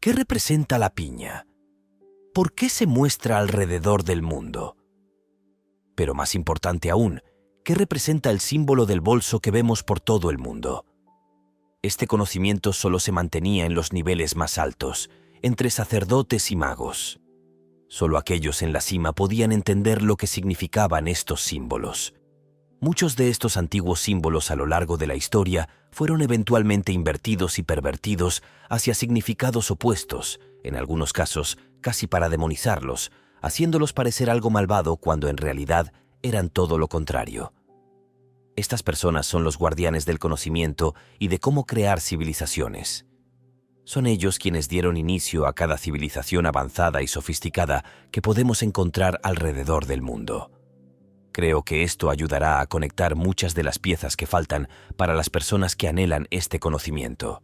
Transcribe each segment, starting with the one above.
¿Qué representa la piña? ¿Por qué se muestra alrededor del mundo? Pero más importante aún, ¿qué representa el símbolo del bolso que vemos por todo el mundo? Este conocimiento solo se mantenía en los niveles más altos, entre sacerdotes y magos. Solo aquellos en la cima podían entender lo que significaban estos símbolos. Muchos de estos antiguos símbolos a lo largo de la historia fueron eventualmente invertidos y pervertidos hacia significados opuestos, en algunos casos casi para demonizarlos, haciéndolos parecer algo malvado cuando en realidad eran todo lo contrario. Estas personas son los guardianes del conocimiento y de cómo crear civilizaciones. Son ellos quienes dieron inicio a cada civilización avanzada y sofisticada que podemos encontrar alrededor del mundo. Creo que esto ayudará a conectar muchas de las piezas que faltan para las personas que anhelan este conocimiento.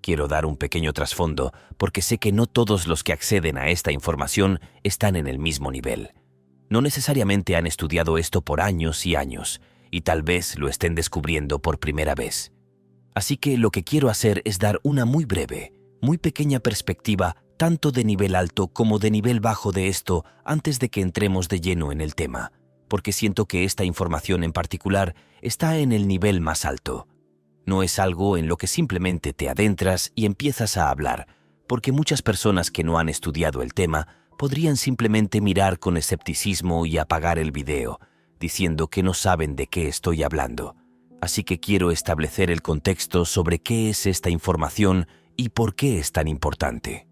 Quiero dar un pequeño trasfondo porque sé que no todos los que acceden a esta información están en el mismo nivel. No necesariamente han estudiado esto por años y años, y tal vez lo estén descubriendo por primera vez. Así que lo que quiero hacer es dar una muy breve, muy pequeña perspectiva tanto de nivel alto como de nivel bajo de esto antes de que entremos de lleno en el tema, porque siento que esta información en particular está en el nivel más alto. No es algo en lo que simplemente te adentras y empiezas a hablar, porque muchas personas que no han estudiado el tema podrían simplemente mirar con escepticismo y apagar el video, diciendo que no saben de qué estoy hablando. Así que quiero establecer el contexto sobre qué es esta información y por qué es tan importante.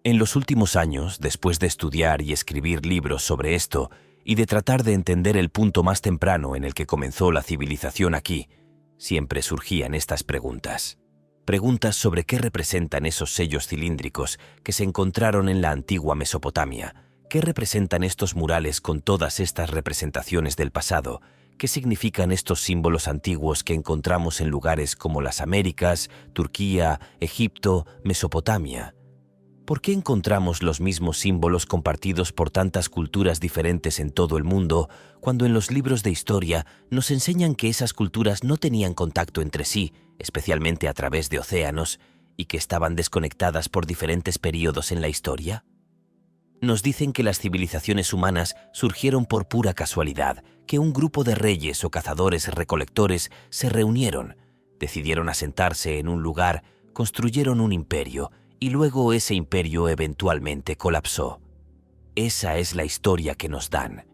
En los últimos años, después de estudiar y escribir libros sobre esto y de tratar de entender el punto más temprano en el que comenzó la civilización aquí, siempre surgían estas preguntas. Preguntas sobre qué representan esos sellos cilíndricos que se encontraron en la antigua Mesopotamia, qué representan estos murales con todas estas representaciones del pasado, qué significan estos símbolos antiguos que encontramos en lugares como las Américas, Turquía, Egipto, Mesopotamia. ¿Por qué encontramos los mismos símbolos compartidos por tantas culturas diferentes en todo el mundo, cuando en los libros de historia nos enseñan que esas culturas no tenían contacto entre sí, especialmente a través de océanos, y que estaban desconectadas por diferentes períodos en la historia? Nos dicen que las civilizaciones humanas surgieron por pura casualidad, que un grupo de reyes o cazadores-recolectores se reunieron, decidieron asentarse en un lugar, construyeron un imperio, y luego ese imperio eventualmente colapsó. Esa es la historia que nos dan.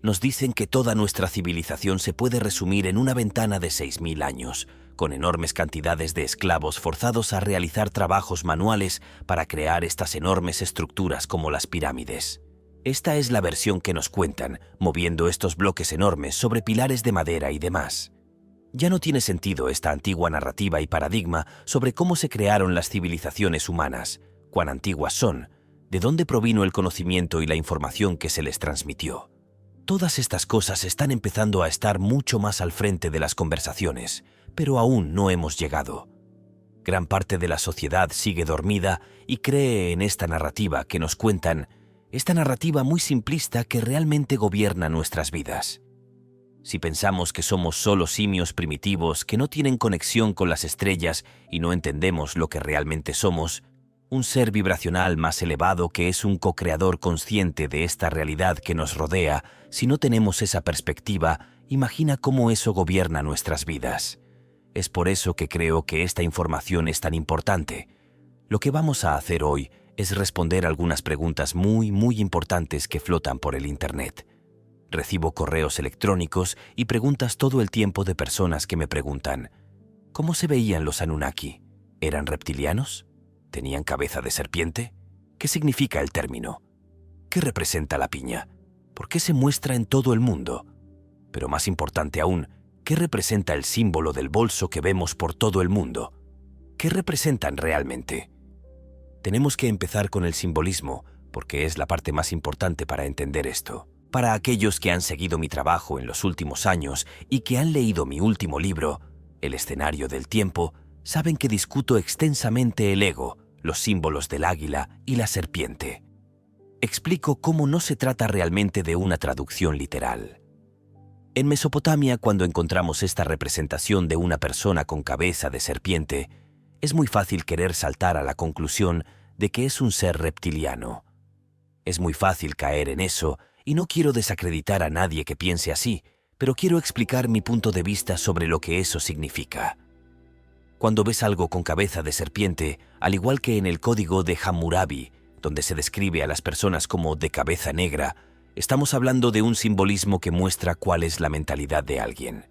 Nos dicen que toda nuestra civilización se puede resumir en una ventana de 6.000 años, con enormes cantidades de esclavos forzados a realizar trabajos manuales para crear estas enormes estructuras como las pirámides. Esta es la versión que nos cuentan, moviendo estos bloques enormes sobre pilares de madera y demás. Ya no tiene sentido esta antigua narrativa y paradigma sobre cómo se crearon las civilizaciones humanas, cuán antiguas son, de dónde provino el conocimiento y la información que se les transmitió. Todas estas cosas están empezando a estar mucho más al frente de las conversaciones, pero aún no hemos llegado. Gran parte de la sociedad sigue dormida y cree en esta narrativa que nos cuentan, esta narrativa muy simplista que realmente gobierna nuestras vidas. Si pensamos que somos solo simios primitivos que no tienen conexión con las estrellas y no entendemos lo que realmente somos, un ser vibracional más elevado que es un co-creador consciente de esta realidad que nos rodea, si no tenemos esa perspectiva, imagina cómo eso gobierna nuestras vidas. Es por eso que creo que esta información es tan importante. Lo que vamos a hacer hoy es responder algunas preguntas muy importantes que flotan por el Internet. Recibo correos electrónicos y preguntas todo el tiempo de personas que me preguntan, ¿cómo se veían los Anunnaki? ¿Eran reptilianos? ¿Tenían cabeza de serpiente? ¿Qué significa el término? ¿Qué representa la piña? ¿Por qué se muestra en todo el mundo? Pero más importante aún, ¿qué representa el símbolo del bolso que vemos por todo el mundo? ¿Qué representan realmente? Tenemos que empezar con el simbolismo, porque es la parte más importante para entender esto. Para aquellos que han seguido mi trabajo en los últimos años y que han leído mi último libro, El escenario del tiempo, saben que discuto extensamente el ego, los símbolos del águila y la serpiente. Explico cómo no se trata realmente de una traducción literal. En Mesopotamia, cuando encontramos esta representación de una persona con cabeza de serpiente, es muy fácil querer saltar a la conclusión de que es un ser reptiliano. Es muy fácil caer en eso, y no quiero desacreditar a nadie que piense así, pero quiero explicar mi punto de vista sobre lo que eso significa. Cuando ves algo con cabeza de serpiente, al igual que en el código de Hammurabi, donde se describe a las personas como de cabeza negra, estamos hablando de un simbolismo que muestra cuál es la mentalidad de alguien.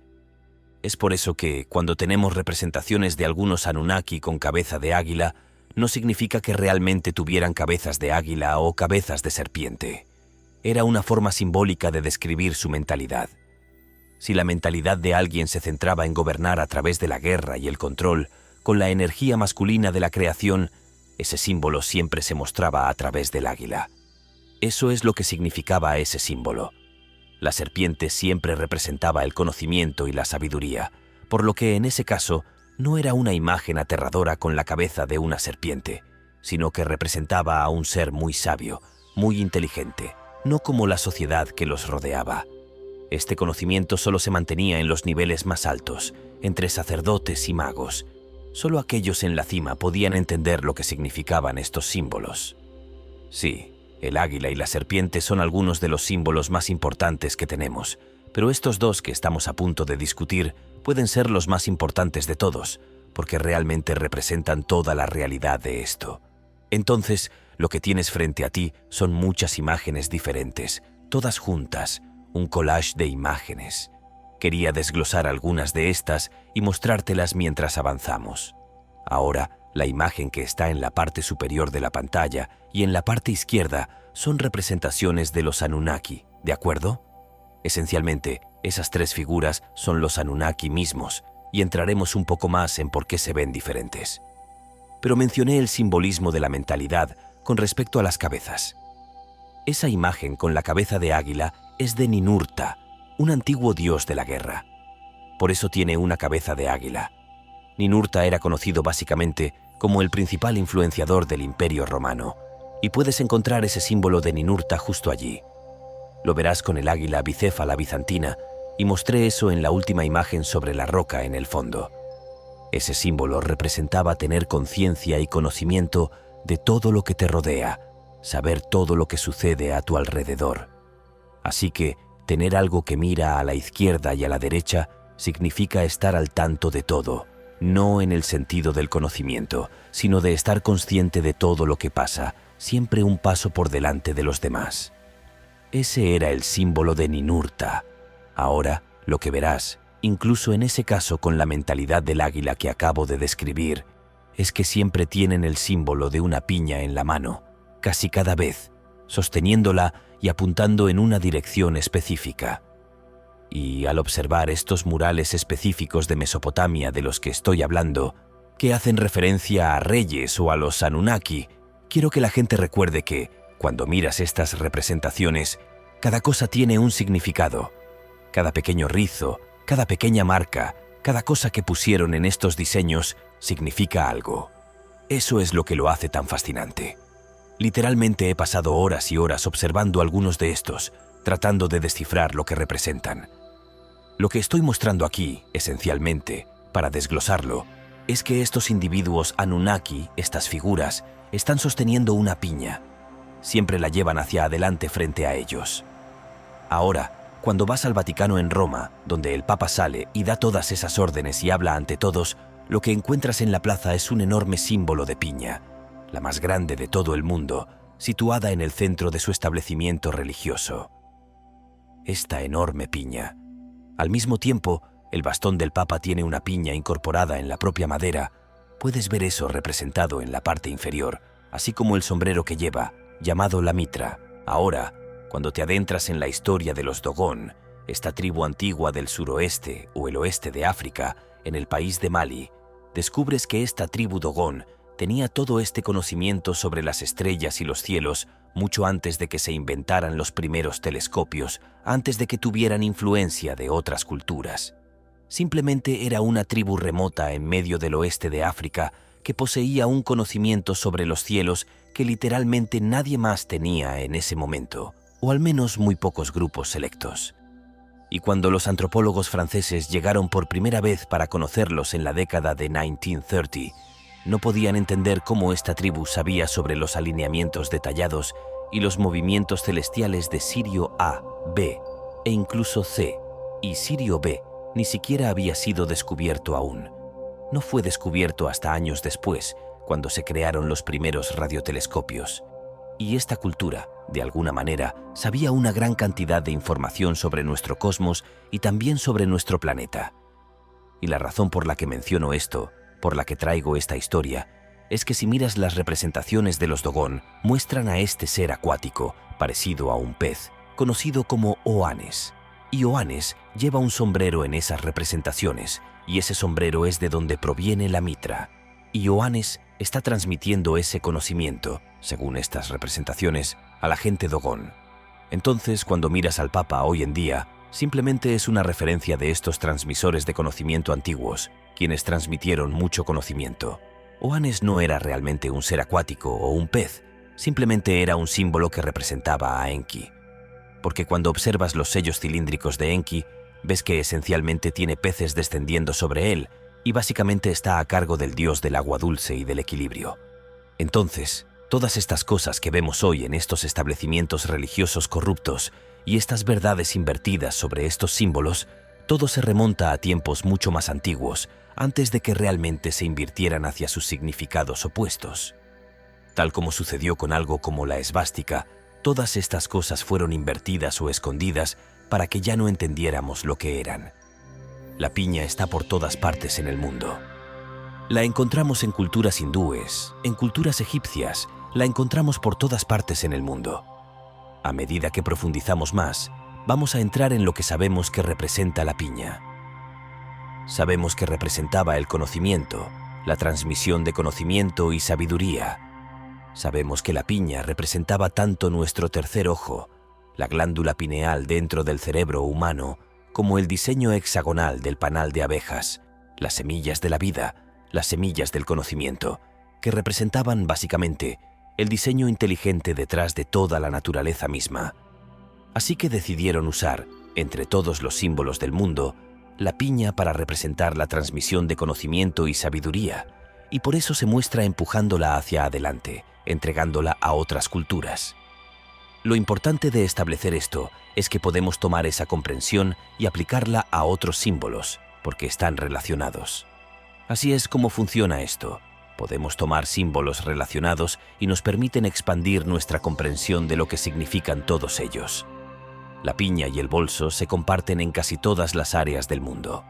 Es por eso que, cuando tenemos representaciones de algunos Anunnaki con cabeza de águila, no significa que realmente tuvieran cabezas de águila o cabezas de serpiente. Era una forma simbólica de describir su mentalidad. Si la mentalidad de alguien se centraba en gobernar a través de la guerra y el control, con la energía masculina de la creación, ese símbolo siempre se mostraba a través del águila. Eso es lo que significaba ese símbolo. La serpiente siempre representaba el conocimiento y la sabiduría, por lo que en ese caso no era una imagen aterradora con la cabeza de una serpiente, sino que representaba a un ser muy sabio, muy inteligente, no como la sociedad que los rodeaba. Este conocimiento solo se mantenía en los niveles más altos, entre sacerdotes y magos. Solo aquellos en la cima podían entender lo que significaban estos símbolos. Sí, el águila y la serpiente son algunos de los símbolos más importantes que tenemos, pero estos dos que estamos a punto de discutir pueden ser los más importantes de todos, porque realmente representan toda la realidad de esto. Entonces, lo que tienes frente a ti son muchas imágenes diferentes, todas juntas, un collage de imágenes. Quería desglosar algunas de estas y mostrártelas mientras avanzamos. Ahora, la imagen que está en la parte superior de la pantalla y en la parte izquierda son representaciones de los Anunnaki, ¿de acuerdo? Esencialmente, esas tres figuras son los Anunnaki mismos, y entraremos un poco más en por qué se ven diferentes. Pero mencioné el simbolismo de la mentalidad con respecto a las cabezas. Esa imagen con la cabeza de águila es de Ninurta, un antiguo dios de la guerra. Por eso tiene una cabeza de águila. Ninurta era conocido básicamente como el principal influenciador del Imperio Romano, y puedes encontrar ese símbolo de Ninurta justo allí. Lo verás con el águila bicéfala bizantina, y mostré eso en la última imagen sobre la roca en el fondo. Ese símbolo representaba tener conciencia y conocimiento de todo lo que te rodea, saber todo lo que sucede a tu alrededor. Así que tener algo que mira a la izquierda y a la derecha significa estar al tanto de todo, no en el sentido del conocimiento, sino de estar consciente de todo lo que pasa, siempre un paso por delante de los demás. Ese era el símbolo de Ninurta. Ahora, lo que verás, incluso en ese caso con la mentalidad del águila que acabo de describir, es que siempre tienen el símbolo de una piña en la mano, casi cada vez, sosteniéndola y apuntando en una dirección específica. Y al observar estos murales específicos de Mesopotamia de los que estoy hablando, que hacen referencia a reyes o a los Anunnaki, quiero que la gente recuerde que, cuando miras estas representaciones, cada cosa tiene un significado. Cada pequeño rizo, cada pequeña marca, cada cosa que pusieron en estos diseños significa algo. Eso es lo que lo hace tan fascinante. Literalmente he pasado horas y horas observando algunos de estos, tratando de descifrar lo que representan. Lo que estoy mostrando aquí, esencialmente, para desglosarlo, es que estos individuos Anunnaki, estas figuras, están sosteniendo una piña. Siempre la llevan hacia adelante frente a ellos. Ahora, cuando vas al Vaticano en Roma, donde el Papa sale y da todas esas órdenes y habla ante todos, lo que encuentras en la plaza es un enorme símbolo de piña, la más grande de todo el mundo, situada en el centro de su establecimiento religioso. Esta enorme piña. Al mismo tiempo, el bastón del Papa tiene una piña incorporada en la propia madera. Puedes ver eso representado en la parte inferior, así como el sombrero que lleva, llamado la mitra. Ahora, cuando te adentras en la historia de los Dogon, esta tribu antigua del suroeste o el oeste de África, en el país de Mali, descubres que esta tribu Dogon tenía todo este conocimiento sobre las estrellas y los cielos mucho antes de que se inventaran los primeros telescopios, antes de que tuvieran influencia de otras culturas. Simplemente era una tribu remota en medio del oeste de África que poseía un conocimiento sobre los cielos que literalmente nadie más tenía en ese momento, o al menos muy pocos grupos selectos. Y cuando los antropólogos franceses llegaron por primera vez para conocerlos en la década de 1930, No podían entender cómo esta tribu sabía sobre los alineamientos detallados y los movimientos celestiales de Sirio A, B e incluso C, y Sirio B ni siquiera había sido descubierto aún. No fue descubierto hasta años después, cuando se crearon los primeros radiotelescopios. Y esta cultura, de alguna manera, sabía una gran cantidad de información sobre nuestro cosmos y también sobre nuestro planeta. Y la razón por la que menciono esto, por la que traigo esta historia, es que si miras las representaciones de los Dogon, muestran a este ser acuático, parecido a un pez, conocido como Oannes. Y Oannes lleva un sombrero en esas representaciones, y ese sombrero es de donde proviene la mitra. Y Oannes está transmitiendo ese conocimiento, según estas representaciones, a la gente Dogon. Entonces, cuando miras al Papa hoy en día, simplemente es una referencia de estos transmisores de conocimiento antiguos, quienes transmitieron mucho conocimiento. Oannes no era realmente un ser acuático o un pez, simplemente era un símbolo que representaba a Enki. Porque cuando observas los sellos cilíndricos de Enki, ves que esencialmente tiene peces descendiendo sobre él y básicamente está a cargo del dios del agua dulce y del equilibrio. Entonces, todas estas cosas que vemos hoy en estos establecimientos religiosos corruptos y estas verdades invertidas sobre estos símbolos, todo se remonta a tiempos mucho más antiguos, antes de que realmente se invirtieran hacia sus significados opuestos. Tal como sucedió con algo como la esvástica, todas estas cosas fueron invertidas o escondidas para que ya no entendiéramos lo que eran. La piña está por todas partes en el mundo. La encontramos en culturas hindúes, en culturas egipcias, la encontramos por todas partes en el mundo. A medida que profundizamos más, vamos a entrar en lo que sabemos que representa la piña. Sabemos que representaba el conocimiento, la transmisión de conocimiento y sabiduría. Sabemos que la piña representaba tanto nuestro tercer ojo, la glándula pineal dentro del cerebro humano, como el diseño hexagonal del panal de abejas, las semillas de la vida, las semillas del conocimiento, que representaban básicamente el diseño inteligente detrás de toda la naturaleza misma. Así que decidieron usar, entre todos los símbolos del mundo, la piña para representar la transmisión de conocimiento y sabiduría, y por eso se muestra empujándola hacia adelante, entregándola a otras culturas. Lo importante de establecer esto es que podemos tomar esa comprensión y aplicarla a otros símbolos, porque están relacionados. Así es como funciona esto. Podemos tomar símbolos relacionados y nos permiten expandir nuestra comprensión de lo que significan todos ellos. La piña y el bolso se comparten en casi todas las áreas del mundo.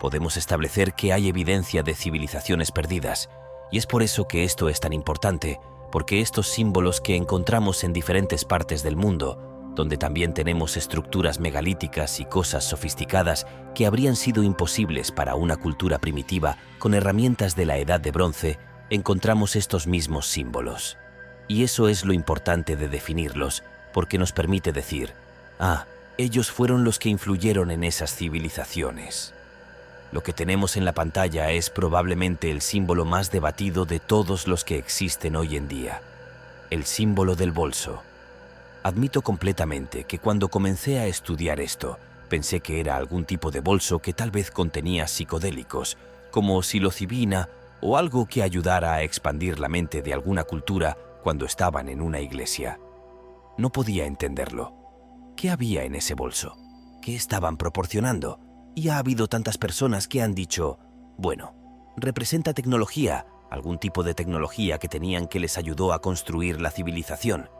Podemos establecer que hay evidencia de civilizaciones perdidas, y es por eso que esto es tan importante, porque estos símbolos que encontramos en diferentes partes del mundo, donde también tenemos estructuras megalíticas y cosas sofisticadas que habrían sido imposibles para una cultura primitiva con herramientas de la Edad de Bronce, encontramos estos mismos símbolos. Y eso es lo importante de definirlos, porque nos permite decir: ellos fueron los que influyeron en esas civilizaciones. Lo que tenemos en la pantalla es probablemente el símbolo más debatido de todos los que existen hoy en día, el símbolo del bolso. Admito completamente que cuando comencé a estudiar esto, pensé que era algún tipo de bolso que tal vez contenía psicodélicos, como psilocibina o algo que ayudara a expandir la mente de alguna cultura cuando estaban en una iglesia. No podía entenderlo. ¿Qué había en ese bolso? ¿Qué estaban proporcionando? Y ha habido tantas personas que han dicho: bueno, representa tecnología, algún tipo de tecnología que tenían que les ayudó a construir la civilización.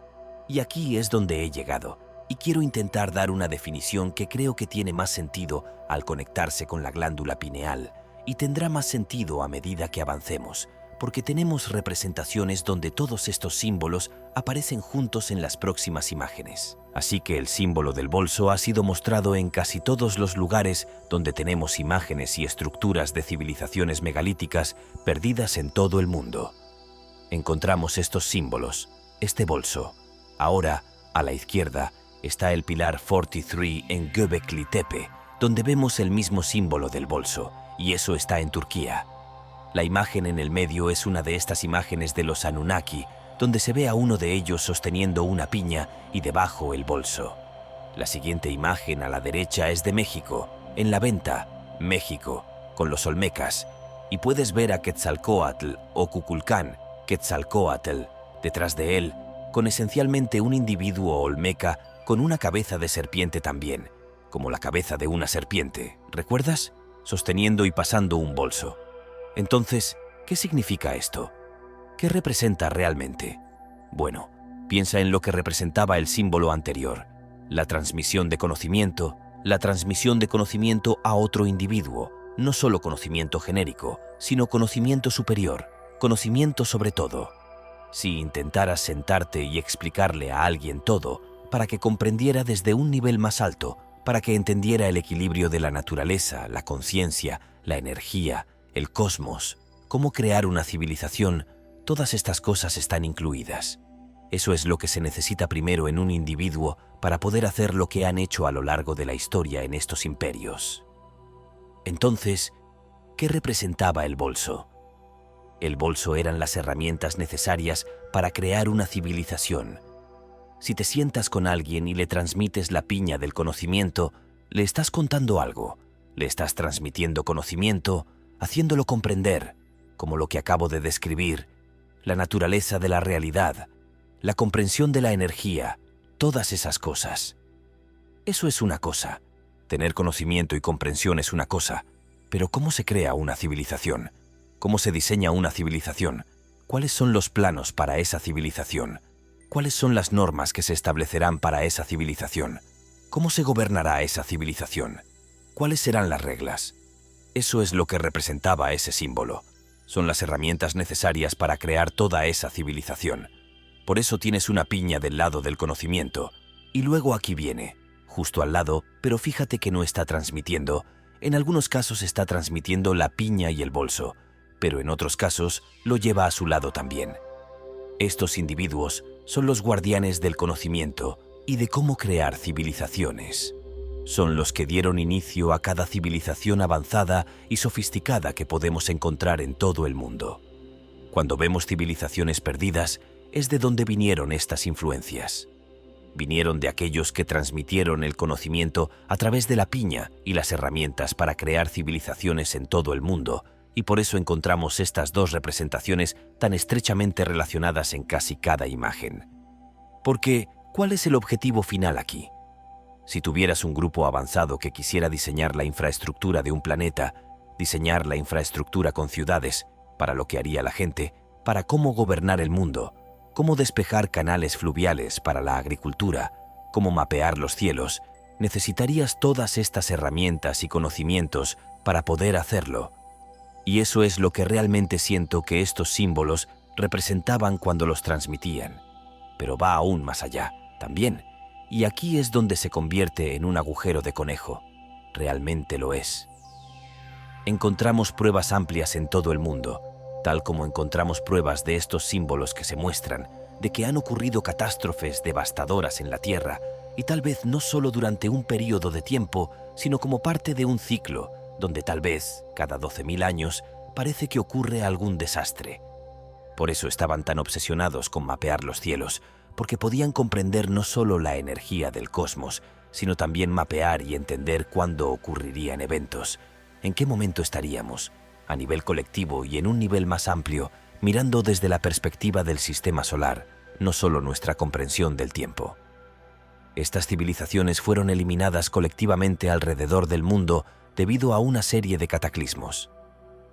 Y aquí es donde he llegado, y quiero intentar dar una definición que creo que tiene más sentido al conectarse con la glándula pineal, y tendrá más sentido a medida que avancemos, porque tenemos representaciones donde todos estos símbolos aparecen juntos en las próximas imágenes. Así que el símbolo del bolso ha sido mostrado en casi todos los lugares donde tenemos imágenes y estructuras de civilizaciones megalíticas perdidas en todo el mundo. Encontramos estos símbolos, este bolso. Ahora, a la izquierda, está el pilar 43 en Göbekli Tepe, donde vemos el mismo símbolo del bolso, y eso está en Turquía. La imagen en el medio es una de estas imágenes de los Anunnaki, donde se ve a uno de ellos sosteniendo una piña y debajo el bolso. La siguiente imagen a la derecha es de México, en La Venta, México, con los olmecas, y puedes ver a Quetzalcóatl o Cuculcán, Quetzalcóatl, detrás de él, con esencialmente un individuo olmeca con una cabeza de serpiente también, como la cabeza de una serpiente, ¿recuerdas? Sosteniendo y pasando un bolso. Entonces, ¿qué significa esto? ¿Qué representa realmente? Bueno, piensa en lo que representaba el símbolo anterior, la transmisión de conocimiento a otro individuo, no solo conocimiento genérico, sino conocimiento superior, conocimiento sobre todo. Si intentaras sentarte y explicarle a alguien todo, para que comprendiera desde un nivel más alto, para que entendiera el equilibrio de la naturaleza, la conciencia, la energía, el cosmos, cómo crear una civilización, todas estas cosas están incluidas. Eso es lo que se necesita primero en un individuo para poder hacer lo que han hecho a lo largo de la historia en estos imperios. Entonces, ¿qué representaba el bolso? El bolso eran las herramientas necesarias para crear una civilización. Si te sientas con alguien y le transmites la piña del conocimiento, le estás contando algo, le estás transmitiendo conocimiento, haciéndolo comprender, como lo que acabo de describir, la naturaleza de la realidad, la comprensión de la energía, todas esas cosas. Eso es una cosa. Tener conocimiento y comprensión es una cosa. Pero ¿cómo se crea una civilización? ¿Cómo se diseña una civilización? ¿Cuáles son los planos para esa civilización? ¿Cuáles son las normas que se establecerán para esa civilización? ¿Cómo se gobernará esa civilización? ¿Cuáles serán las reglas? Eso es lo que representaba ese símbolo. Son las herramientas necesarias para crear toda esa civilización. Por eso tienes una piña del lado del conocimiento. Y luego aquí viene, justo al lado, pero fíjate que no está transmitiendo. En algunos casos está transmitiendo la piña y el bolso, pero en otros casos lo lleva a su lado también. Estos individuos son los guardianes del conocimiento y de cómo crear civilizaciones. Son los que dieron inicio a cada civilización avanzada y sofisticada que podemos encontrar en todo el mundo. Cuando vemos civilizaciones perdidas, es de donde vinieron estas influencias. Vinieron de aquellos que transmitieron el conocimiento a través de la piña y las herramientas para crear civilizaciones en todo el mundo, y por eso encontramos estas dos representaciones tan estrechamente relacionadas en casi cada imagen. Porque, ¿cuál es el objetivo final aquí? Si tuvieras un grupo avanzado que quisiera diseñar la infraestructura de un planeta, diseñar la infraestructura con ciudades, para lo que haría la gente, para cómo gobernar el mundo, cómo despejar canales fluviales para la agricultura, cómo mapear los cielos, necesitarías todas estas herramientas y conocimientos para poder hacerlo. Y eso es lo que realmente siento que estos símbolos representaban cuando los transmitían. Pero va aún más allá, también. Y aquí es donde se convierte en un agujero de conejo. Realmente lo es. Encontramos pruebas amplias en todo el mundo, tal como encontramos pruebas de estos símbolos que se muestran, de que han ocurrido catástrofes devastadoras en la Tierra, y tal vez no solo durante un periodo de tiempo, sino como parte de un ciclo, donde tal vez, cada 12.000 años, parece que ocurre algún desastre. Por eso estaban tan obsesionados con mapear los cielos, porque podían comprender no solo la energía del cosmos, sino también mapear y entender cuándo ocurrirían eventos, en qué momento estaríamos, a nivel colectivo y en un nivel más amplio, mirando desde la perspectiva del sistema solar, no solo nuestra comprensión del tiempo. Estas civilizaciones fueron eliminadas colectivamente alrededor del mundo debido a una serie de cataclismos.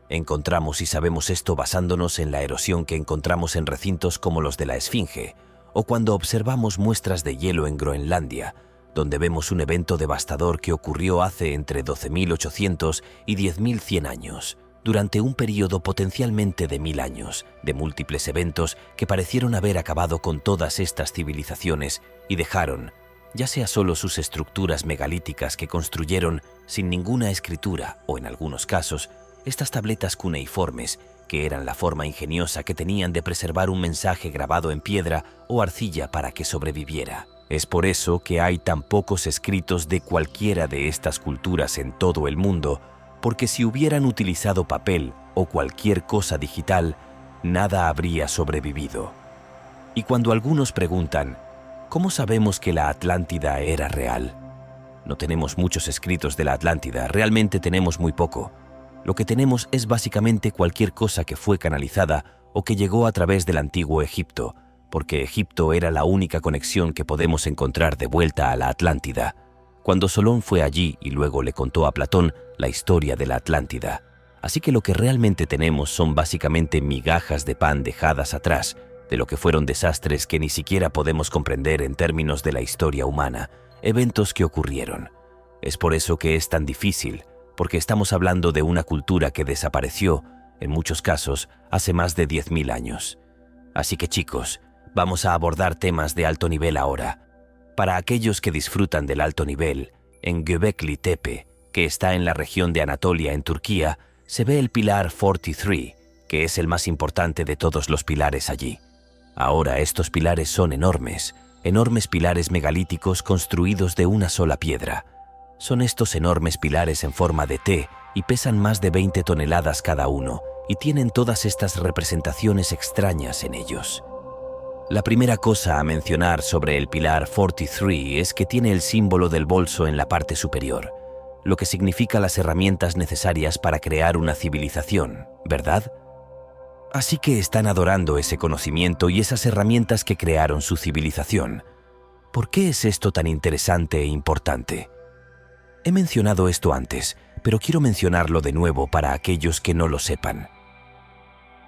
Encontramos y sabemos esto basándonos en la erosión que encontramos en recintos como los de la Esfinge, o cuando observamos muestras de hielo en Groenlandia, donde vemos un evento devastador que ocurrió hace entre 12.800 y 10.100 años, durante un periodo potencialmente de 1.000 años, de múltiples eventos que parecieron haber acabado con todas estas civilizaciones y dejaron, ya sea solo sus estructuras megalíticas que construyeron sin ninguna escritura o en algunos casos, estas tabletas cuneiformes que eran la forma ingeniosa que tenían de preservar un mensaje grabado en piedra o arcilla para que sobreviviera. Es por eso que hay tan pocos escritos de cualquiera de estas culturas en todo el mundo, porque si hubieran utilizado papel o cualquier cosa digital, nada habría sobrevivido. Y cuando algunos preguntan, ¿cómo sabemos que la Atlántida era real? No tenemos muchos escritos de la Atlántida, realmente tenemos muy poco. Lo que tenemos es básicamente cualquier cosa que fue canalizada o que llegó a través del antiguo Egipto, porque Egipto era la única conexión que podemos encontrar de vuelta a la Atlántida, cuando Solón fue allí y luego le contó a Platón la historia de la Atlántida. Así que lo que realmente tenemos son básicamente migajas de pan dejadas atrás, de lo que fueron desastres que ni siquiera podemos comprender en términos de la historia humana, eventos que ocurrieron. Es por eso que es tan difícil, porque estamos hablando de una cultura que desapareció, en muchos casos, hace más de 10.000 años. Así que chicos, vamos a abordar temas de alto nivel ahora. Para aquellos que disfrutan del alto nivel, en Göbekli Tepe, que está en la región de Anatolia en Turquía, se ve el pilar 43, que es el más importante de todos los pilares allí. Ahora estos pilares son enormes pilares megalíticos construidos de una sola piedra. Son estos enormes pilares en forma de T y pesan más de 20 toneladas cada uno y tienen todas estas representaciones extrañas en ellos. La primera cosa a mencionar sobre el pilar 43 es que tiene el símbolo del bolso en la parte superior, lo que significa las herramientas necesarias para crear una civilización, ¿verdad? Así que están adorando ese conocimiento y esas herramientas que crearon su civilización. ¿Por qué es esto tan interesante e importante? He mencionado esto antes, pero quiero mencionarlo de nuevo para aquellos que no lo sepan.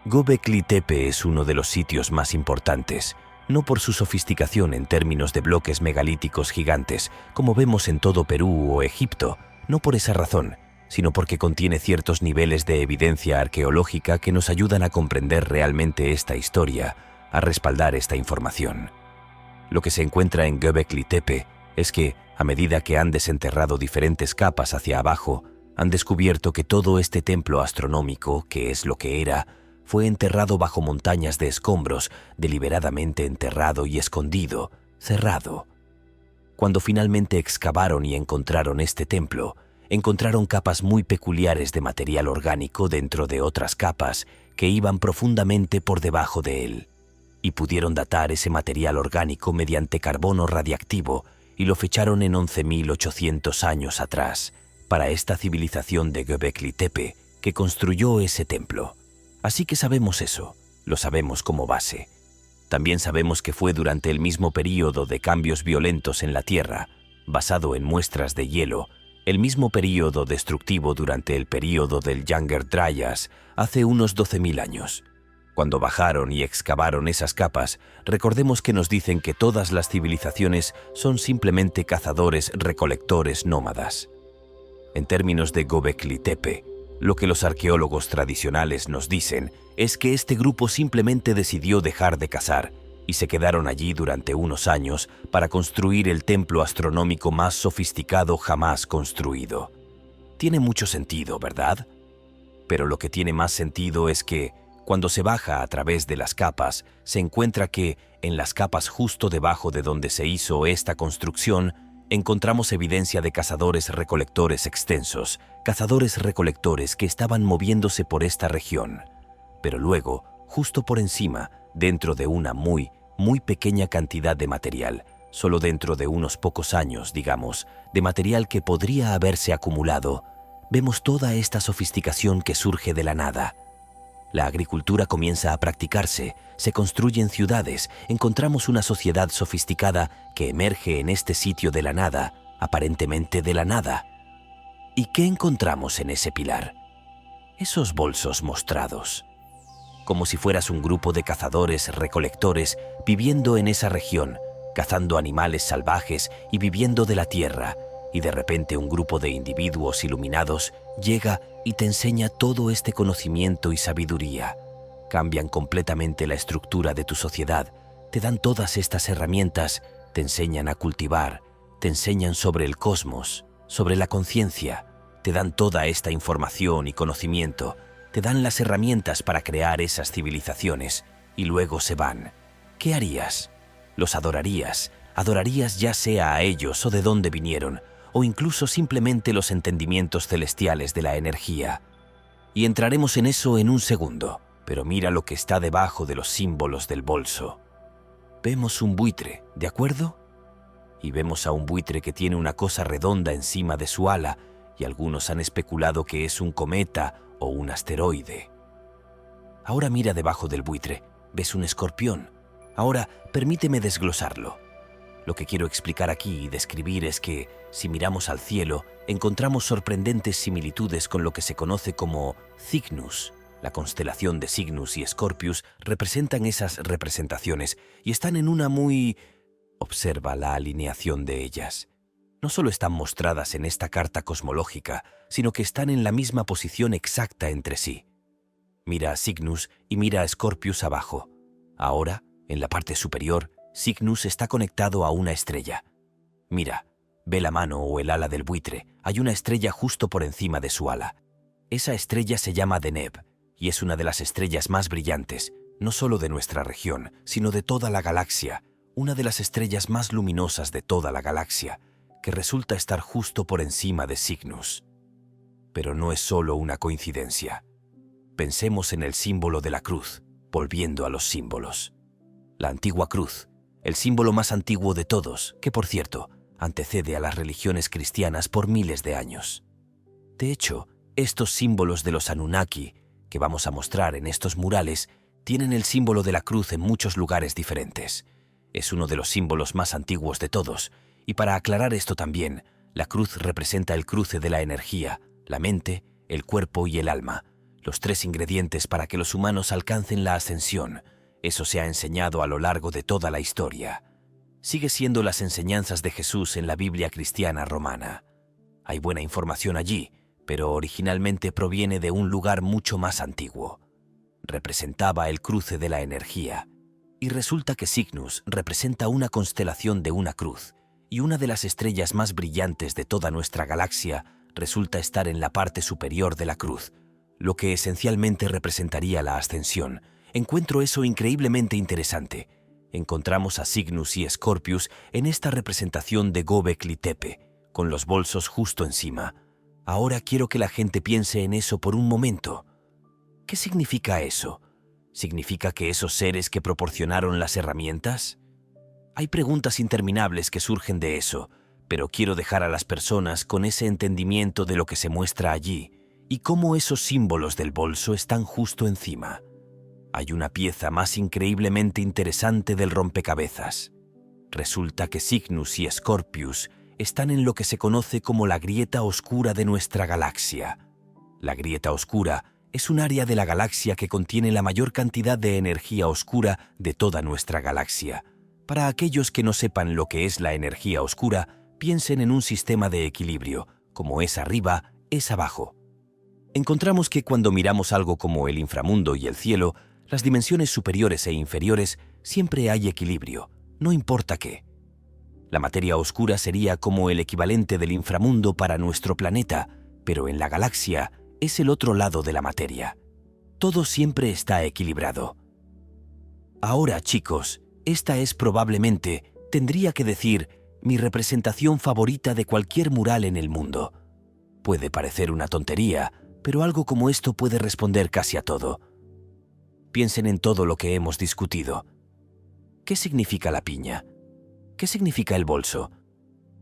Göbekli Tepe es uno de los sitios más importantes, no por su sofisticación en términos de bloques megalíticos gigantes, como vemos en todo Perú o Egipto, no por esa razón, sino porque contiene ciertos niveles de evidencia arqueológica que nos ayudan a comprender realmente esta historia, a respaldar esta información. Lo que se encuentra en Göbekli Tepe es que, a medida que han desenterrado diferentes capas hacia abajo, han descubierto que todo este templo astronómico, que es lo que era, fue enterrado bajo montañas de escombros, deliberadamente enterrado y escondido, cerrado. Cuando finalmente excavaron y encontraron este templo, encontraron capas muy peculiares de material orgánico dentro de otras capas que iban profundamente por debajo de él, y pudieron datar ese material orgánico mediante carbono radiactivo y lo fecharon en 11.800 años atrás, para esta civilización de Göbekli Tepe que construyó ese templo. Así que sabemos eso, lo sabemos como base. También sabemos que fue durante el mismo período de cambios violentos en la Tierra, basado en muestras de hielo, el mismo período destructivo durante el período del Younger Dryas, hace unos 12.000 años. Cuando bajaron y excavaron esas capas, recordemos que nos dicen que todas las civilizaciones son simplemente cazadores-recolectores nómadas. En términos de Göbekli Tepe, lo que los arqueólogos tradicionales nos dicen es que este grupo simplemente decidió dejar de cazar y se quedaron allí durante unos años para construir el templo astronómico más sofisticado jamás construido. Tiene mucho sentido, ¿verdad? Pero lo que tiene más sentido es que, cuando se baja a través de las capas, se encuentra que, en las capas justo debajo de donde se hizo esta construcción, encontramos evidencia de cazadores-recolectores extensos, cazadores-recolectores que estaban moviéndose por esta región. Pero luego, justo por encima, dentro de una muy pequeña cantidad de material, solo dentro de unos pocos años, digamos, de material que podría haberse acumulado, vemos toda esta sofisticación que surge de la nada. La agricultura comienza a practicarse, se construyen ciudades, encontramos una sociedad sofisticada que emerge en este sitio de la nada, aparentemente de la nada. ¿Y qué encontramos en ese pilar? Esos bolsos mostrados. Como si fueras un grupo de cazadores-recolectores viviendo en esa región, cazando animales salvajes y viviendo de la tierra, y de repente un grupo de individuos iluminados llega y te enseña todo este conocimiento y sabiduría. Cambian completamente la estructura de tu sociedad, te dan todas estas herramientas, te enseñan a cultivar, te enseñan sobre el cosmos, sobre la conciencia, te dan toda esta información y conocimiento, te dan las herramientas para crear esas civilizaciones y luego se van. ¿Qué harías? ¿Los adorarías? ¿Adorarías ya sea a ellos o de dónde vinieron, o incluso simplemente los entendimientos celestiales de la energía? Y entraremos en eso en un segundo, pero mira lo que está debajo de los símbolos del bolso. Vemos un buitre, ¿de acuerdo? Y vemos a un buitre que tiene una cosa redonda encima de su ala, y algunos han especulado que es un cometa o un asteroide. Ahora mira debajo del buitre, ves un escorpión. Ahora permíteme desglosarlo. Lo que quiero explicar aquí y describir es que, si miramos al cielo, encontramos sorprendentes similitudes con lo que se conoce como Cygnus. La constelación de Cygnus y Scorpius representan esas representaciones y están en una muy... Observa la alineación de ellas. No solo están mostradas en esta carta cosmológica, sino que están en la misma posición exacta entre sí. Mira a Cygnus y mira a Scorpius abajo. Ahora, en la parte superior, Cygnus está conectado a una estrella. Mira, ve la mano o el ala del buitre. Hay una estrella justo por encima de su ala. Esa estrella se llama Deneb y es una de las estrellas más brillantes, no solo de nuestra región, sino de toda la galaxia, una de las estrellas más luminosas de toda la galaxia, que resulta estar justo por encima de Cygnus. Pero no es solo una coincidencia. Pensemos en el símbolo de la cruz, volviendo a los símbolos. La antigua cruz, el símbolo más antiguo de todos, que por cierto, antecede a las religiones cristianas por miles de años. De hecho, estos símbolos de los Anunnaki, que vamos a mostrar en estos murales, tienen el símbolo de la cruz en muchos lugares diferentes. Es uno de los símbolos más antiguos de todos, y para aclarar esto también, la cruz representa el cruce de la energía, la mente, el cuerpo y el alma, los tres ingredientes para que los humanos alcancen la ascensión. Eso se ha enseñado a lo largo de toda la historia. Sigue siendo las enseñanzas de Jesús en la Biblia cristiana romana. Hay buena información allí, pero originalmente proviene de un lugar mucho más antiguo. Representaba el cruce de la energía, y resulta que Cygnus representa una constelación de una cruz, y una de las estrellas más brillantes de toda nuestra galaxia resulta estar en la parte superior de la cruz, lo que esencialmente representaría la ascensión. Encuentro eso increíblemente interesante. Encontramos a Cygnus y Scorpius en esta representación de Göbekli Tepe, con los bolsos justo encima. Ahora quiero que la gente piense en eso por un momento. ¿Qué significa eso? ¿Significa que esos seres que proporcionaron las herramientas? Hay preguntas interminables que surgen de eso, pero quiero dejar a las personas con ese entendimiento de lo que se muestra allí y cómo esos símbolos del bolso están justo encima. Hay una pieza más increíblemente interesante del rompecabezas. Resulta que Cygnus y Scorpius están en lo que se conoce como la grieta oscura de nuestra galaxia. La grieta oscura es un área de la galaxia que contiene la mayor cantidad de energía oscura de toda nuestra galaxia. Para aquellos que no sepan lo que es la energía oscura, piensen en un sistema de equilibrio. Como es arriba, es abajo. Encontramos que cuando miramos algo como el inframundo y el cielo, las dimensiones superiores e inferiores, siempre hay equilibrio, no importa qué. La materia oscura sería como el equivalente del inframundo para nuestro planeta, pero en la galaxia es el otro lado de la materia. Todo siempre está equilibrado. Ahora, chicos, esta es probablemente, tendría que decir, mi representación favorita de cualquier mural en el mundo. Puede parecer una tontería, pero algo como esto puede responder casi a todo. Piensen en todo lo que hemos discutido. ¿Qué significa la piña? ¿Qué significa el bolso?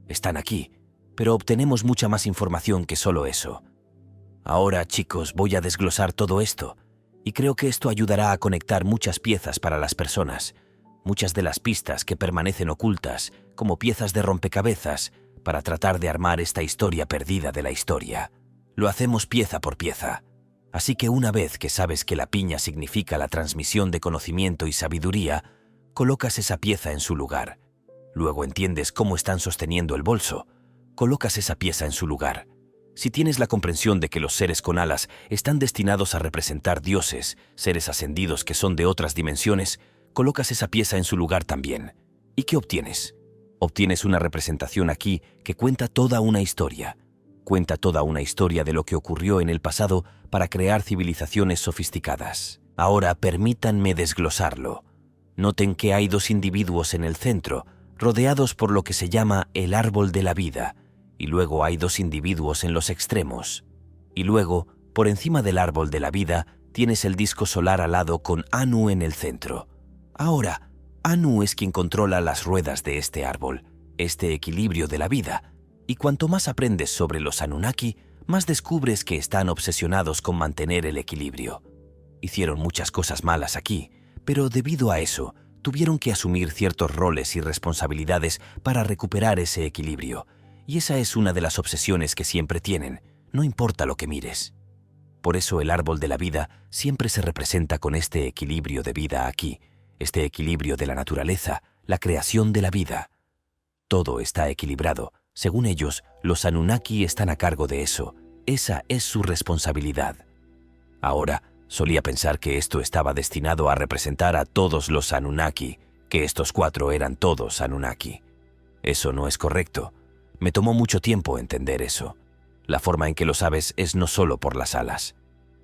Están aquí, pero obtenemos mucha más información que solo eso. Ahora, chicos, voy a desglosar todo esto, y creo que esto ayudará a conectar muchas piezas para las personas, muchas de las pistas que permanecen ocultas, como piezas de rompecabezas, para tratar de armar esta historia perdida de la historia. Lo hacemos pieza por pieza. Así que una vez que sabes que la piña significa la transmisión de conocimiento y sabiduría, colocas esa pieza en su lugar. Luego entiendes cómo están sosteniendo el bolso. Colocas esa pieza en su lugar. Si tienes la comprensión de que los seres con alas están destinados a representar dioses, seres ascendidos que son de otras dimensiones, colocas esa pieza en su lugar también. ¿Y qué obtienes? Obtienes una representación aquí que cuenta toda una historia. Cuenta toda una historia de lo que ocurrió en el pasado para crear civilizaciones sofisticadas. Ahora permítanme desglosarlo. Noten que hay dos individuos en el centro, rodeados por lo que se llama el árbol de la vida, y luego hay dos individuos en los extremos. Y luego, por encima del árbol de la vida, tienes el disco solar alado con Anu en el centro. Ahora, Anu es quien controla las ruedas de este árbol, este equilibrio de la vida. Y cuanto más aprendes sobre los Anunnaki, más descubres que están obsesionados con mantener el equilibrio. Hicieron muchas cosas malas aquí, pero debido a eso, tuvieron que asumir ciertos roles y responsabilidades para recuperar ese equilibrio. Y esa es una de las obsesiones que siempre tienen, no importa lo que mires. Por eso el árbol de la vida siempre se representa con este equilibrio de vida aquí, este equilibrio de la naturaleza, la creación de la vida. Todo está equilibrado. Según ellos, los Anunnaki están a cargo de eso. Esa es su responsabilidad. Ahora, solía pensar que esto estaba destinado a representar a todos los Anunnaki, que estos 4 eran todos Anunnaki. Eso no es correcto. Me tomó mucho tiempo entender eso. La forma en que lo sabes es no solo por las alas.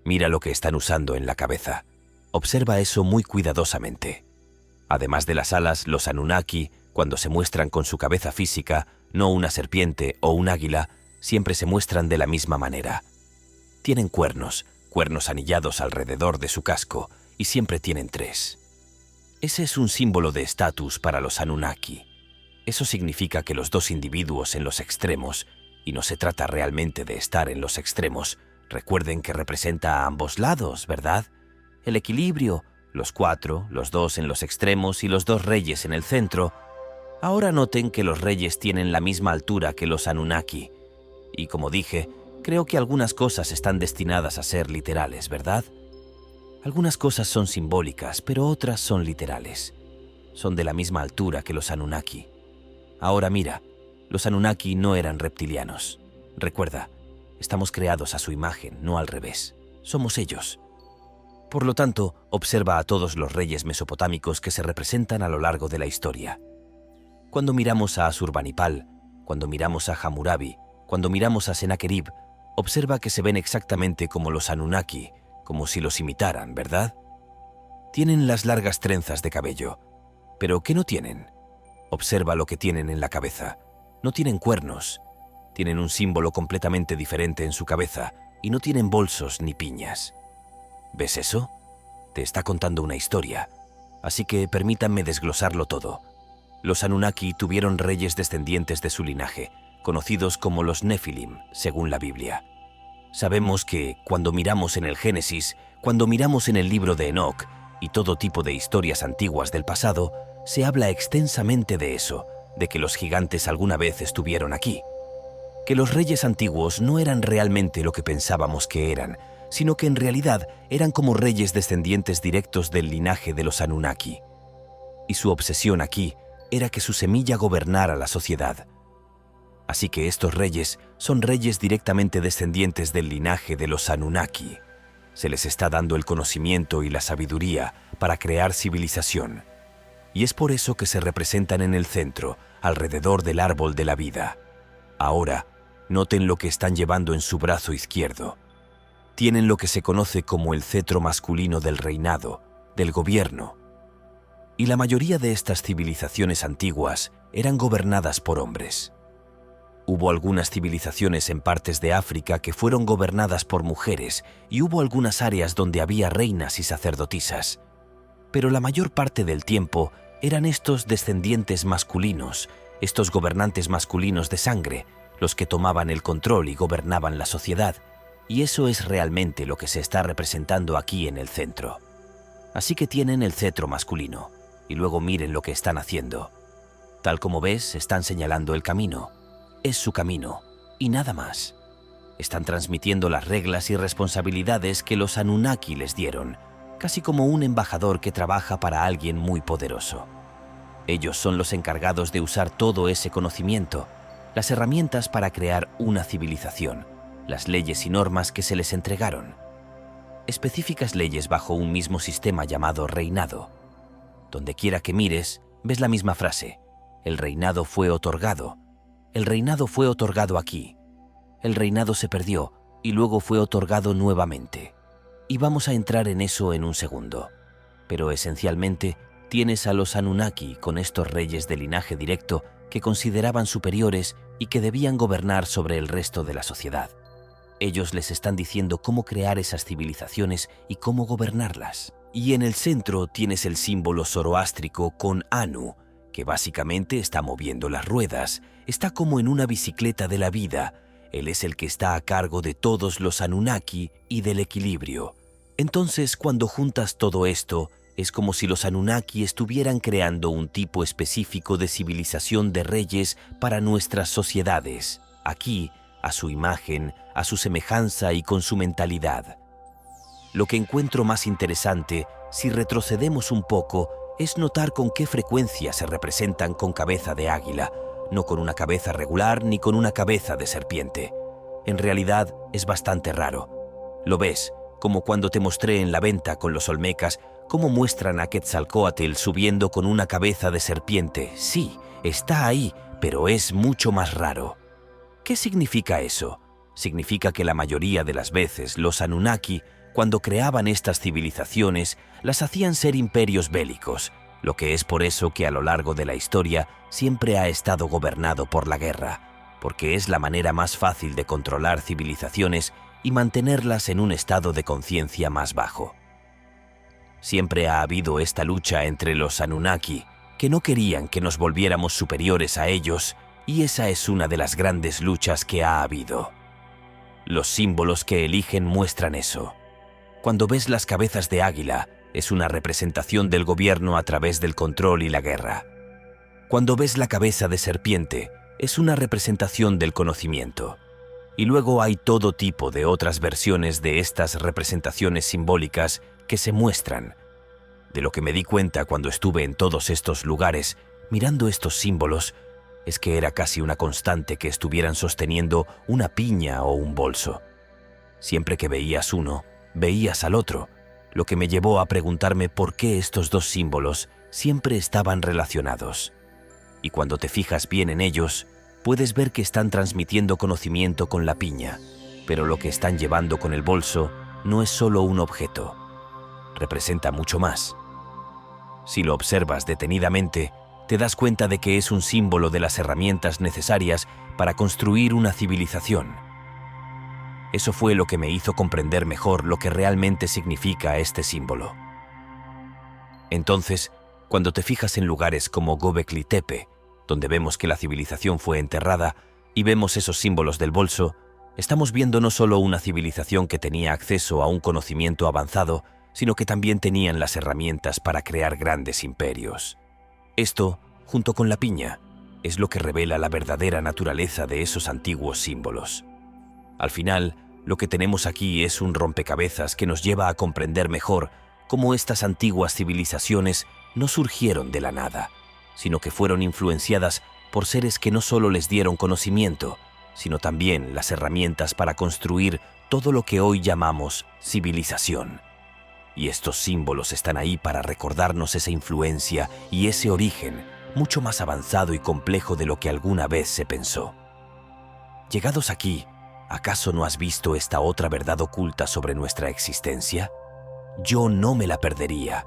Mira lo que están usando en la cabeza. Observa eso muy cuidadosamente. Además de las alas, los Anunnaki, cuando se muestran con su cabeza física, no una serpiente o un águila, siempre se muestran de la misma manera. Tienen cuernos anillados alrededor de su casco, y siempre tienen 3. Ese es un símbolo de estatus para los Anunnaki. Eso significa que los 2 individuos en los extremos, y no se trata realmente de estar en los extremos, recuerden que representa a ambos lados, ¿verdad? El equilibrio, los 4, los 2 en los extremos y los 2 reyes en el centro. Ahora noten que los reyes tienen la misma altura que los Anunnaki. Y como dije, creo que algunas cosas están destinadas a ser literales, ¿verdad? Algunas cosas son simbólicas, pero otras son literales. Son de la misma altura que los Anunnaki. Ahora mira, los Anunnaki no eran reptilianos. Recuerda, estamos creados a su imagen, no al revés. Somos ellos. Por lo tanto, observa a todos los reyes mesopotámicos que se representan a lo largo de la historia. Cuando miramos a Asurbanipal, cuando miramos a Hammurabi, cuando miramos a Sennacherib, observa que se ven exactamente como los Anunnaki, como si los imitaran, ¿verdad? Tienen las largas trenzas de cabello. ¿Pero qué no tienen? Observa lo que tienen en la cabeza. No tienen cuernos. Tienen un símbolo completamente diferente en su cabeza y no tienen bolsos ni piñas. ¿Ves eso? Te está contando una historia. Así que permítanme desglosarlo todo. Los Anunnaki tuvieron reyes descendientes de su linaje, conocidos como los Nefilim, según la Biblia. Sabemos que, cuando miramos en el Génesis, cuando miramos en el libro de Enoc y todo tipo de historias antiguas del pasado, se habla extensamente de eso, de que los gigantes alguna vez estuvieron aquí. Que los reyes antiguos no eran realmente lo que pensábamos que eran, sino que en realidad eran como reyes descendientes directos del linaje de los Anunnaki. Y su obsesión aquí era que su semilla gobernara la sociedad. Así que estos reyes son reyes directamente descendientes del linaje de los Anunnaki. Se les está dando el conocimiento y la sabiduría para crear civilización. Y es por eso que se representan en el centro, alrededor del árbol de la vida. Ahora, noten lo que están llevando en su brazo izquierdo. Tienen lo que se conoce como el cetro masculino del reinado, del gobierno. Y la mayoría de estas civilizaciones antiguas eran gobernadas por hombres. Hubo algunas civilizaciones en partes de África que fueron gobernadas por mujeres y hubo algunas áreas donde había reinas y sacerdotisas. Pero la mayor parte del tiempo eran estos descendientes masculinos, estos gobernantes masculinos de sangre, los que tomaban el control y gobernaban la sociedad. Y eso es realmente lo que se está representando aquí en el centro. Así que tienen el cetro masculino, y luego miren lo que están haciendo. Tal como ves, están señalando el camino. Es su camino, y nada más. Están transmitiendo las reglas y responsabilidades que los Anunnaki les dieron, casi como un embajador que trabaja para alguien muy poderoso. Ellos son los encargados de usar todo ese conocimiento, las herramientas para crear una civilización, las leyes y normas que se les entregaron. Específicas leyes bajo un mismo sistema llamado reinado. Donde quiera que mires, ves la misma frase. El reinado fue otorgado. El reinado fue otorgado aquí. El reinado se perdió y luego fue otorgado nuevamente. Y vamos a entrar en eso en un segundo. Pero esencialmente tienes a los Anunnaki con estos reyes de linaje directo que consideraban superiores y que debían gobernar sobre el resto de la sociedad. Ellos les están diciendo cómo crear esas civilizaciones y cómo gobernarlas. Y en el centro tienes el símbolo zoroástrico con Anu, que básicamente está moviendo las ruedas, está como en una bicicleta de la vida. Él es el que está a cargo de todos los Anunnaki y del equilibrio. Entonces, cuando juntas todo esto, es como si los Anunnaki estuvieran creando un tipo específico de civilización de reyes para nuestras sociedades, aquí, a su imagen, a su semejanza y con su mentalidad. Lo que encuentro más interesante, si retrocedemos un poco, es notar con qué frecuencia se representan con cabeza de águila, no con una cabeza regular ni con una cabeza de serpiente. En realidad, es bastante raro. Lo ves, como cuando te mostré en la venta con los olmecas, cómo muestran a Quetzalcóatl subiendo con una cabeza de serpiente. Sí, está ahí, pero es mucho más raro. ¿Qué significa eso? Significa que la mayoría de las veces los Anunnaki, cuando creaban estas civilizaciones, las hacían ser imperios bélicos, lo que es por eso que a lo largo de la historia siempre ha estado gobernado por la guerra, porque es la manera más fácil de controlar civilizaciones y mantenerlas en un estado de conciencia más bajo. Siempre ha habido esta lucha entre los Anunnaki, que no querían que nos volviéramos superiores a ellos, y esa es una de las grandes luchas que ha habido. Los símbolos que eligen muestran eso. Cuando ves las cabezas de águila, es una representación del gobierno a través del control y la guerra. Cuando ves la cabeza de serpiente, es una representación del conocimiento. Y luego hay todo tipo de otras versiones de estas representaciones simbólicas que se muestran. De lo que me di cuenta cuando estuve en todos estos lugares, mirando estos símbolos, es que era casi una constante que estuvieran sosteniendo una piña o un bolso. Siempre que veías uno, veías al otro, lo que me llevó a preguntarme por qué estos dos símbolos siempre estaban relacionados. Y cuando te fijas bien en ellos, puedes ver que están transmitiendo conocimiento con la piña, pero lo que están llevando con el bolso no es solo un objeto, representa mucho más. Si lo observas detenidamente, te das cuenta de que es un símbolo de las herramientas necesarias para construir una civilización. Eso fue lo que me hizo comprender mejor lo que realmente significa este símbolo. Entonces, cuando te fijas en lugares como Göbekli Tepe, donde vemos que la civilización fue enterrada, y vemos esos símbolos del bolso, estamos viendo no solo una civilización que tenía acceso a un conocimiento avanzado, sino que también tenían las herramientas para crear grandes imperios. Esto, junto con la piña, es lo que revela la verdadera naturaleza de esos antiguos símbolos. Al final, lo que tenemos aquí es un rompecabezas que nos lleva a comprender mejor cómo estas antiguas civilizaciones no surgieron de la nada, sino que fueron influenciadas por seres que no solo les dieron conocimiento, sino también las herramientas para construir todo lo que hoy llamamos civilización. Y estos símbolos están ahí para recordarnos esa influencia y ese origen mucho más avanzado y complejo de lo que alguna vez se pensó. Llegados aquí, ¿acaso no has visto esta otra verdad oculta sobre nuestra existencia? Yo no me la perdería.